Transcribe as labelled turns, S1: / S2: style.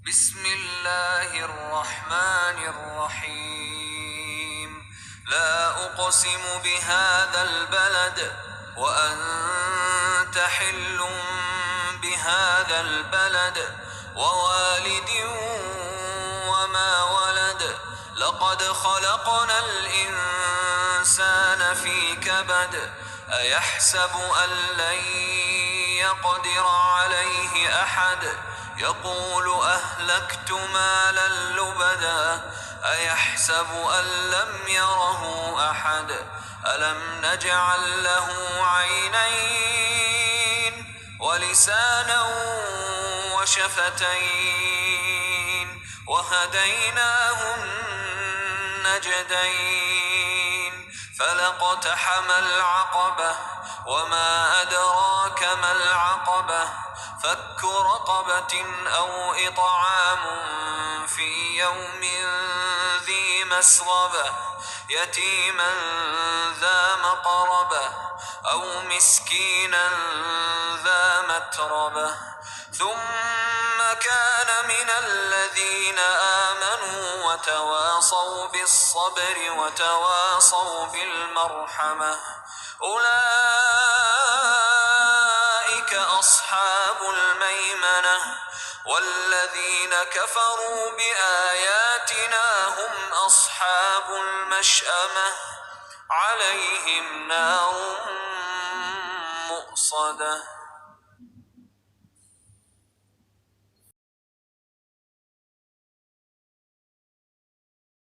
S1: بسم الله الرحمن الرحيم لا أقسم بهذا البلد وأنت حل بهذا البلد ووالد وما ولد لقد خلقنا الإنسان في كبد أيحسب أن لن يقدر عليه أحد يقول أهلكت مالا لبدا أيحسب أن لم يره أحد ألم نجعل له عينين ولسانا وشفتين وهديناه النجدين فلاقتحم العقبة وما أدراك ما العقبة فك رقبة أو إطعام في يوم ذي مسغبة يتيما ذا مقربة أو مسكينا ذا متربة ثم كان من الذين آمنوا وتواصوا بالصبر وتواصوا بالمرحمة أولئك أصحاب الميمنة والذين كفروا بآياتنا هم أصحاب المشأمة عليهم نار مؤصدة.